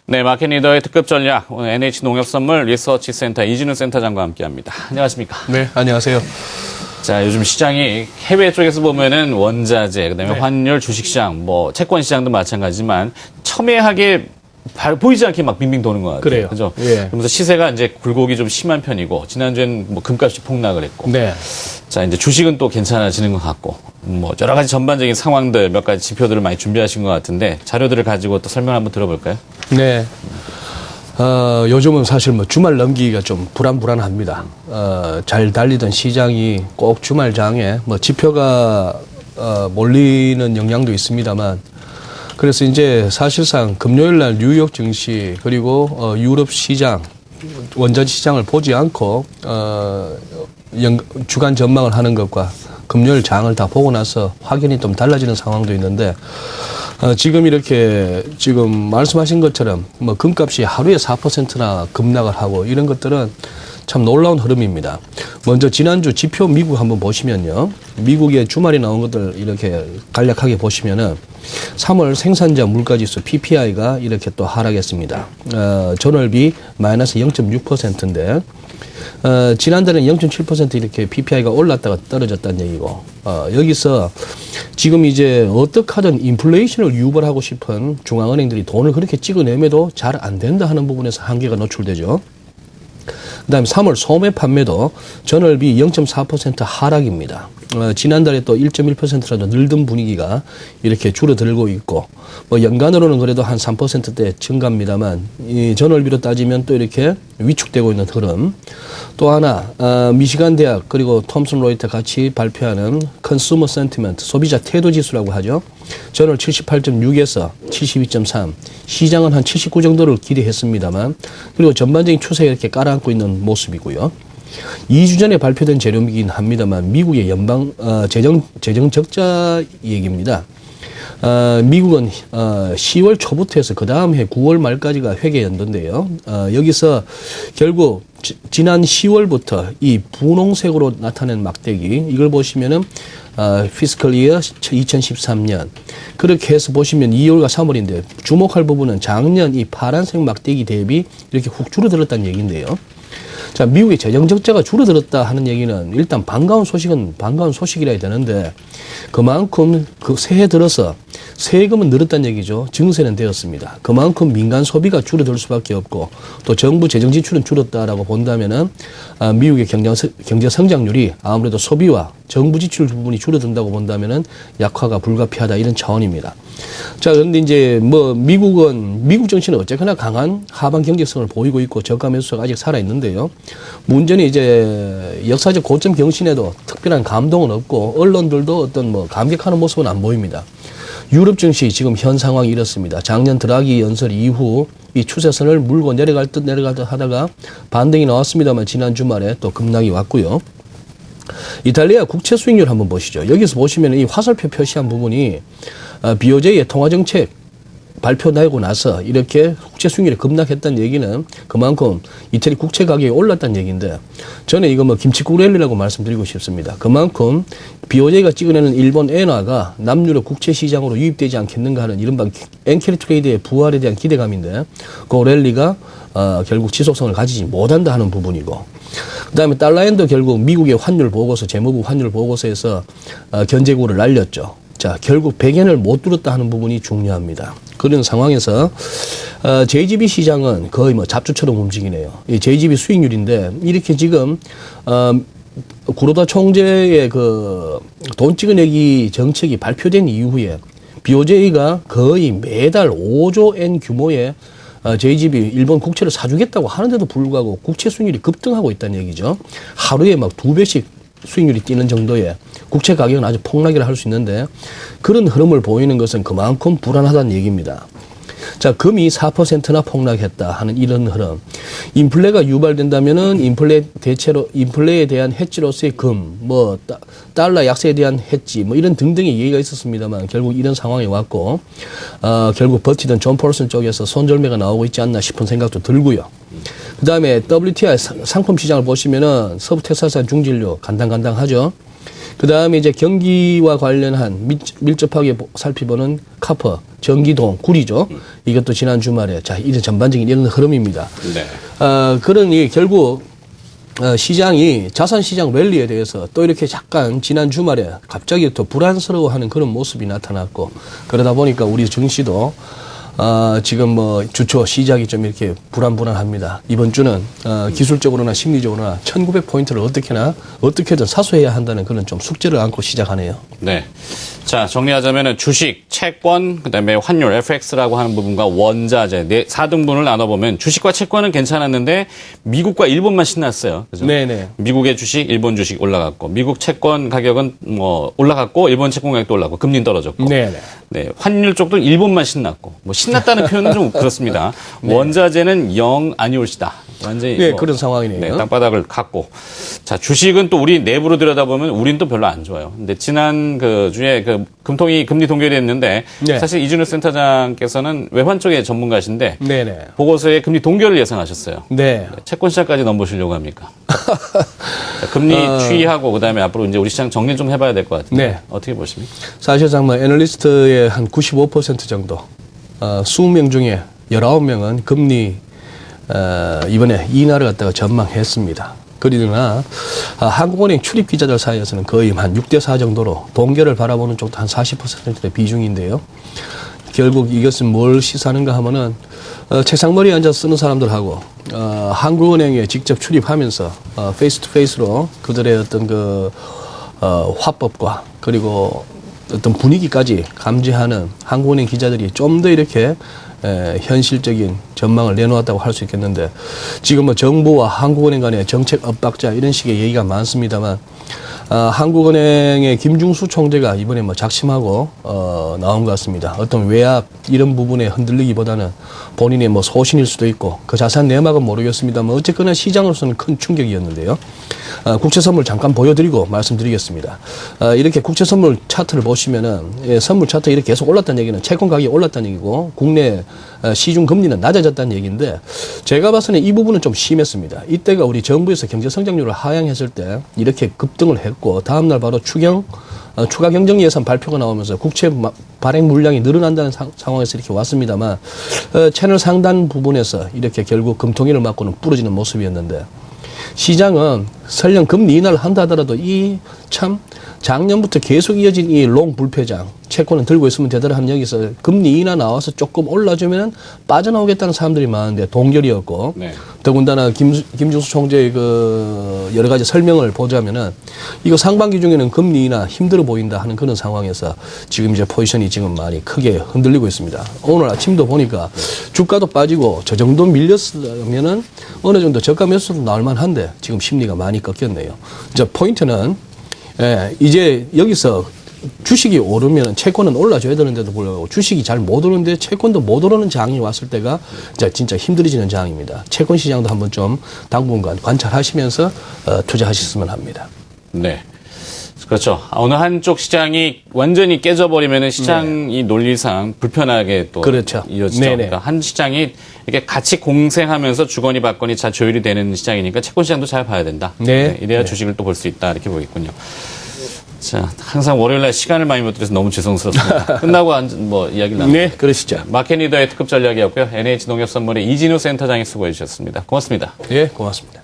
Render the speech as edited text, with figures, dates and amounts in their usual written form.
네, 마켓리더의 특급 전략, 오늘 NH농협선물 리서치센터 이진우 센터장과 함께합니다. 안녕하십니까? 네, 안녕하세요. 자, 요즘 시장이 해외 쪽에서 보면은 원자재, 그다음에 환율, 주식시장, 뭐 채권시장도 마찬가지지만 첨예하게 보이지 않게 막 빙빙 도는 것 같아요. 그래요. 그죠? 예. 그러면서 시세가 이제 굴곡이 좀 심한 편이고 지난주엔 뭐 금값이 폭락을 했고. 네. 자, 이제 주식은 또 괜찮아지는 것 같고, 뭐, 여러 가지 전반적인 상황들, 몇 가지 지표들을 많이 준비하신 것 같은데, 자료들을 가지고 또 설명 한번 들어볼까요? 네. 요즘은 사실 뭐 주말 넘기기가 좀 불안합니다. 잘 달리던 시장이 꼭 주말장에 뭐 지표가, 몰리는 영향도 있습니다만, 그래서 이제 사실상 금요일 날 뉴욕 증시, 그리고, 유럽 시장, 원자재 시장을 보지 않고, 주간 전망을 하는 것과 금요일 장을 다 보고 나서 확연히 좀 달라지는 상황도 있는데, 지금 이렇게 지금 말씀하신 것처럼 뭐 금값이 하루에 4%나 급락을 하고 이런 것들은 참 놀라운 흐름입니다. 먼저 지난주 지표 미국 한번 보시면요. 미국의 주말에 나온 것들 이렇게 간략하게 보시면은 3월 생산자 물가지수 PPI가 이렇게 또 하락했습니다. 전월비 마이너스 0.6%인데, 지난달에는 0.7% 이렇게 PPI가 올랐다가 떨어졌다는 얘기고, 여기서 지금 이제 어떻게 하든 인플레이션을 유발하고 싶은 중앙은행들이 돈을 그렇게 찍어내매도 잘 안 된다 하는 부분에서 한계가 노출되죠. 그 다음에 3월 소매 판매도 전월비 0.4% 하락입니다. 지난달에 또 1.1%라도 늘던 분위기가 이렇게 줄어들고 있고, 뭐 연간으로는 그래도 한 3%대 증가입니다만, 이 전월비로 따지면 또 이렇게 위축되고 있는 흐름. 또 하나, 미시간 대학 그리고 톰슨 로이터 같이 발표하는 컨슈머 센티먼트, 소비자 태도 지수라고 하죠. 전월 78.6에서 72.3, 시장은 한 79 정도를 기대했습니다만, 그리고 전반적인 추세가 이렇게 깔아앉고 있는 모습이고요. 2주 전에 발표된 재료이긴 합니다만 미국의 재정 적자 얘기입니다. 미국은 10월 초부터 해서 그 다음 해 9월 말까지가 회계 연도인데요. 여기서 결국 지난 10월부터 이 분홍색으로 나타낸 막대기, 이걸 보시면은 피스컬 이어 2013년 그렇게 해서 보시면 2월과 3월인데, 주목할 부분은 작년 이 파란색 막대기 대비 이렇게 훅 줄어들었다는 얘기인데요. 자, 미국의 재정 적자가 줄어들었다 하는 얘기는 일단 반가운 소식이라 해야 되는데, 그만큼 그 새해 들어서 세금은 늘었다는 얘기죠. 증세는 되었습니다. 그만큼 민간 소비가 줄어들 수밖에 없고, 또 정부 재정 지출은 줄었다라고 본다면은 미국의 경제 성장률이 아무래도 소비와 정부 지출 부분이 줄어든다고 본다면은 약화가 불가피하다, 이런 차원입니다. 자, 그런데 이제 뭐 미국 정치는 어쨌거나 강한 하방 경제성을 보이고 있고 저가 매수가 아직 살아 있는데요. 문제는 이제 역사적 고점 경신에도 특별한 감동은 없고, 언론들도 어떤 뭐 감격하는 모습은 안 보입니다. 유럽 증시 지금 현 상황이 이렇습니다. 작년 드라기 연설 이후 이 추세선을 물고 내려갈 듯 하다가 반등이 나왔습니다만 지난 주말에 또 급락이 왔고요. 이탈리아 국채 수익률 한번 보시죠. 여기서 보시면 이 화살표 표시한 부분이 BOJ의 통화정책 발표 나고 나서 이렇게 국채 수익률이 급락했다는 얘기는 그만큼 이태리 국채 가격이 올랐다는 얘기인데, 저는 이거 뭐 김치국 랠리라고 말씀드리고 싶습니다. 그만큼 BOJ가 찍어내는 일본 엔화가 남유럽 국채 시장으로 유입되지 않겠는가 하는 이른바 엔캐리 트레이드의 부활에 대한 기대감인데, 그 랠리가 결국 지속성을 가지지 못한다 하는 부분이고, 그 다음에 달러엔도 결국 미국의 환율 보고서, 재무부 환율 보고서에서 견제구를 날렸죠. 자, 결국 백엔을 못 뚫었다 하는 부분이 중요합니다. 그런 상황에서 JGB 시장은 거의 뭐 잡초처럼 움직이네요. 이 JGB 수익률인데, 이렇게 지금 구로다 총재의 그 돈 찍어내기 정책이 발표된 이후에 BOJ가 거의 매달 5조 엔 규모의 JGB 일본 국채를 사주겠다고 하는데도 불구하고 국채 수익률이 급등하고 있다는 얘기죠. 하루에 막 2배씩 수익률이 뛰는 정도의 국채 가격은 아주 폭락이라 할 수 있는데, 그런 흐름을 보이는 것은 그만큼 불안하다는 얘기입니다. 자, 금이 4%나 폭락했다 하는 이런 흐름. 인플레가 유발된다면은 인플레에 대한 해지로서의 금, 뭐 달러 약세에 대한 해지, 뭐 이런 등등의 얘기가 있었습니다만 결국 이런 상황이 왔고 결국 버티던 존 폴슨 쪽에서 손절매가 나오고 있지 않나 싶은 생각도 들고요. 그다음에 WTI 상품 시장을 보시면은 서부 텍사스산 중진료 간당간당하죠. 그다음에 이제 경기와 관련한 밀접하게 살피보는 카퍼, 전기동, 구리죠. 이것도 지난 주말에 자 이런 전반적인 이런 흐름입니다. 네. 그러니 결국 시장이 자산시장 랠리에 대해서 또 이렇게 약간 지난 주말에 갑자기 또 불안스러워하는 그런 모습이 나타났고 그러다 보니까 우리 증시도 지금 뭐 주초 시작이 좀 이렇게 불안합니다. 이번 주는 기술적으로나 심리적으로나 1900포인트를 어떻게든 사수해야 한다는 그런 좀 숙제를 안고 시작하네요. 네. 자, 정리하자면은 주식, 채권, 그다음에 환율, FX라고 하는 부분과 원자재 4등분을 나눠보면 주식과 채권은 괜찮았는데 미국과 일본만 신났어요. 그죠? 네네. 미국의 주식, 일본 주식 올라갔고 미국 채권 가격은 뭐 올라갔고 일본 채권 가격도 올라갔고 금리는 떨어졌고. 네네. 네, 환율 쪽도 일본만 신났고 뭐 신났다는 표현은 좀 그렇습니다. 네. 원자재는 영 아니올시다. 완전히 네, 그런 상황이네요. 네, 땅바닥을 갔고. 자, 주식은 또 우리 내부로 들여다보면 우린 또 별로 안 좋아요. 근데 지난 그 주에 그 금통이 금리 동결이 됐는데 네. 사실 이준우 센터장께서는 외환 쪽의 전문가신데 네네. 보고서에 금리 동결을 예상하셨어요. 네. 채권 시장까지 넘보시려고 합니까? 자, 금리 추이하고 그다음에 앞으로 이제 우리 시장 정리 좀 해봐야 될 것 같은데 네. 어떻게 보십니까? 사실상 뭐 애널리스트의 한 95% 정도 20명 중에 19명은 금리 이번에 인하를 갖다가 전망했습니다. 그러나 한국은행 출입 기자들 사이에서는 거의 한 6대4 정도로 동결을 바라보는 쪽도 한 40%의 비중인데요. 결국 이것은 뭘 시사하는가 하면은 책상머리에 앉아서 쓰는 사람들하고 한국은행에 직접 출입하면서 페이스 투 페이스로 그들의 어떤 그 화법과 그리고 어떤 분위기까지 감지하는 한국은행 기자들이 좀 더 이렇게 현실적인 전망을 내놓았다고 할 수 있겠는데 지금 뭐 정부와 한국은행 간의 정책 엇박자 이런 식의 얘기가 많습니다만 한국은행의 김중수 총재가 이번에 뭐 작심하고 나온 것 같습니다. 어떤 외압 이런 부분에 흔들리기보다는 본인의 뭐 소신일 수도 있고 그 자세한 내막은 모르겠습니다만 어쨌거나 시장으로서는 큰 충격이었는데요. 국채 선물 잠깐 보여드리고 말씀드리겠습니다. 이렇게 국채 선물 차트를 보시면은 선물 차트 이렇게 계속 올랐다는 얘기는 채권 가격이 올랐다는 얘기고 국내 시중 금리는 낮아졌다는 얘기인데 제가 봐서는 이 부분은 좀 심했습니다. 이때가 우리 정부에서 경제 성장률을 하향했을 때 이렇게 급등을 했고 다음날 바로 추가 경정 예산 발표가 나오면서 국채 발행 물량이 늘어난다는 상황에서 이렇게 왔습니다만 채널 상단 부분에서 이렇게 결국 금통위를 맞고는 부러지는 모습이었는데 시장은 설령 금리 인하를 한다 하더라도 이 참 작년부터 계속 이어진 이 롱 불패장 채권은 들고 있으면 되더라 하는 여기서 금리 인하 나와서 조금 올라주면 빠져나오겠다는 사람들이 많은데 동결이었고 네. 더군다나 김중수 총재의 그 여러 가지 설명을 보자면은 이거 상반기 중에는 금리 인하 힘들어 보인다 하는 그런 상황에서 지금 이제 포지션이 지금 많이 크게 흔들리고 있습니다. 오늘 아침도 보니까 주가도 빠지고 저 정도 밀렸으면은 어느 정도 저가 매수도 나올 만한데 지금 심리가 많이 꺾였네요. 이제 포인트는 이제 여기서 주식이 오르면 채권은 올라줘야 되는데도 불구하고 주식이 잘 못 오르는데 채권도 못 오르는 장이 왔을 때가 진짜 힘들어지는 장입니다. 채권 시장도 한번 좀 당분간 관찰하시면서 투자하셨으면 합니다. 네. 그렇죠. 어느 한쪽 시장이 완전히 깨져버리면 시장이 논리상 불편하게 또 그렇죠. 이어지죠. 네네. 그러니까 한 시장이 이렇게 같이 공생하면서 주거니 받거니 잘 조율이 되는 시장이니까 채권 시장도 잘 봐야 된다. 네. 이래야 주식을 또 볼 수 있다. 이렇게 보겠군요. 자, 항상 월요일날 시간을 많이 못 드려서 너무 죄송스럽습니다. 끝나고 뭐 이야기를 나누죠. 네, 그러시죠. 마켓리더의 특급 전략이었고요. NH농협선물의 이진우 센터장이 수고해 주셨습니다. 고맙습니다. 네, 고맙습니다.